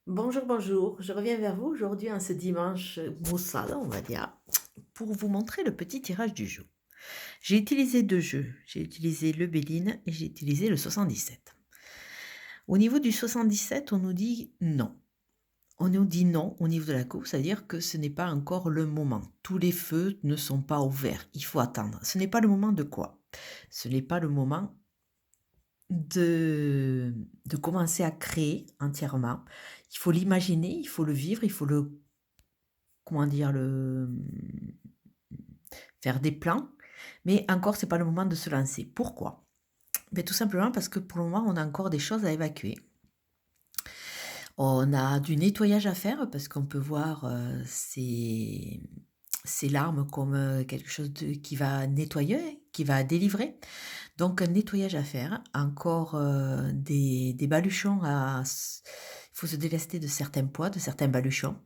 Bonjour, bonjour. Je reviens vers vous aujourd'hui en ce dimanche maussade, on va dire, pour vous montrer le petit tirage du jour. J'ai utilisé 2 jeux. J'ai utilisé le Béline et j'ai utilisé le 77. Au niveau du 77, on nous dit non. On nous dit non au niveau de la coupe, c'est-à-dire que ce n'est pas encore le moment. Tous les feux ne sont pas ouverts. Il faut attendre. Ce n'est pas le moment de quoi? Ce n'est pas le moment de de commencer à créer entièrement. Il faut l'imaginer, il faut le vivre, il faut le comment dire? Faire des plans, mais encore c'est pas le moment de se lancer. Pourquoi? Beh, tout simplement parce que pour le moment, on a encore des choses à évacuer. On a du nettoyage à faire parce qu'on peut voir, ces larmes comme, quelque chose de qui va nettoyer, qui va délivrer. Donc un nettoyage à faire, encore, des baluchons à s il faut se délester de certains poids, de certains baluchons.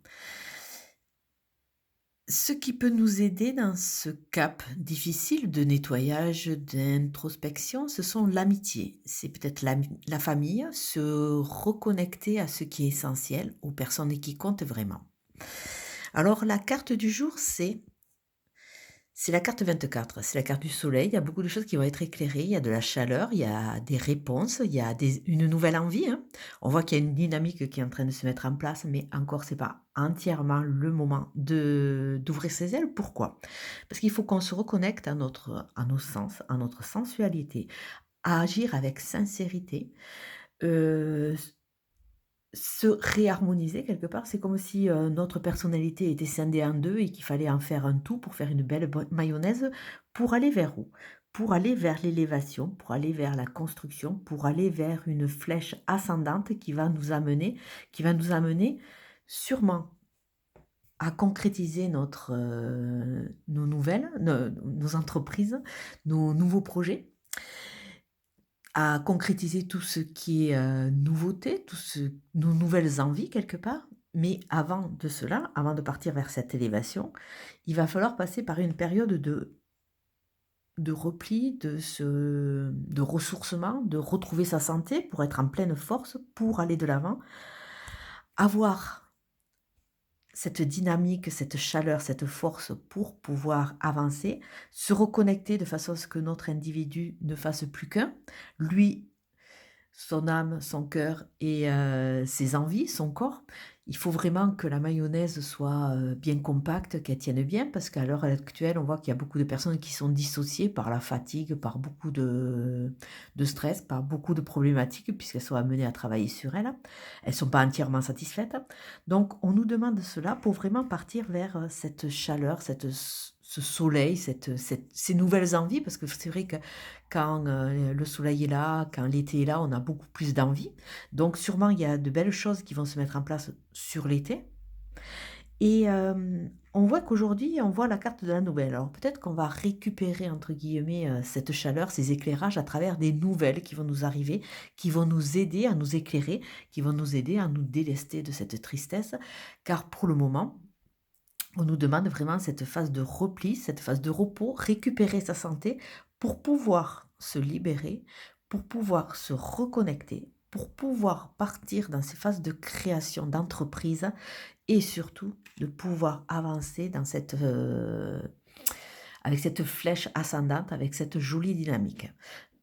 Ce qui peut nous aider dans ce cap difficile de nettoyage, d'introspection, ce sont l'amitié. C'est peut-être la famille, se reconnecter à ce qui est essentiel, aux personnes qui comptent vraiment. Alors la carte du jour, c'est la carte 24, c'est la carte du soleil. Il y a beaucoup de choses qui vont être éclairées. Il y a de la chaleur, il y a des réponses, il y a une nouvelle envie, hein. On voit qu'il y a une dynamique qui est en train de se mettre en place, mais encore, c'est pas entièrement le moment d'ouvrir ses ailes. Pourquoi? Parce qu'il faut qu'on se reconnecte à nos sens, à notre sensualité, à agir avec sincérité, euh, se réharmoniser quelque part. C'est comme si notre personnalité était scindée en deux et qu'il fallait en faire un tout pour faire une belle mayonnaise. Pour aller vers où? Pour aller vers l'élévation, pour aller vers la construction, pour aller vers une flèche ascendante qui va nous amener sûrement à concrétiser nos nouvelles, nos entreprises, nos nouveaux projets, à concrétiser tout ce qui est, nouveauté, nos nouvelles envies quelque part. Mais avant de cela, avant de partir vers cette élévation, il va falloir passer par une période de repli, de ressourcement, de retrouver sa santé pour être en pleine force, pour aller de l'avant. Avoir cette dynamique, cette chaleur, cette force pour pouvoir avancer, se reconnecter de façon à ce que notre individu ne fasse plus qu'un. Lui, son âme, son cœur et ses envies, son corps. Il faut vraiment que la mayonnaise soit, bien compacte, qu'elle tienne bien parce qu'à l'heure actuelle, on voit qu'il y a beaucoup de personnes qui sont dissociées par la fatigue, par beaucoup de stress, par beaucoup de problématiques puisqu'elles sont amenées à travailler sur elles. Elles sont pas entièrement satisfaites. Donc on nous demande cela pour vraiment partir vers, cette chaleur, ce soleil, ces nouvelles envies parce que c'est vrai que quand, le soleil est là, quand l'été est là, on a beaucoup plus d'envie. Donc sûrement, il y a de belles choses qui vont se mettre en place sur l'été et on voit qu'aujourd'hui, on voit la carte de la nouvelle. Alors peut-être qu'on va «récupérer» entre guillemets, cette chaleur, ces éclairages à travers des nouvelles qui vont nous arriver, qui vont nous aider à nous éclairer, qui vont nous aider à nous délester de cette tristesse. Car pour le moment, on nous demande vraiment cette phase de repli, cette phase de repos, récupérer sa santé pour pouvoir se libérer, pour pouvoir se reconnecter, pour pouvoir partir dans ces phases de création d'entreprise et surtout de pouvoir avancer dans avec cette flèche ascendante, avec cette jolie dynamique.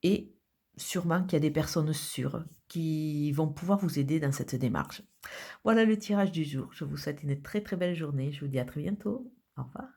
Et sûrement qu'il y a des personnes sûres qui vont pouvoir vous aider dans cette démarche. Voilà le tirage du jour. Je vous souhaite une très très belle journée. Je vous dis à très bientôt. Au revoir.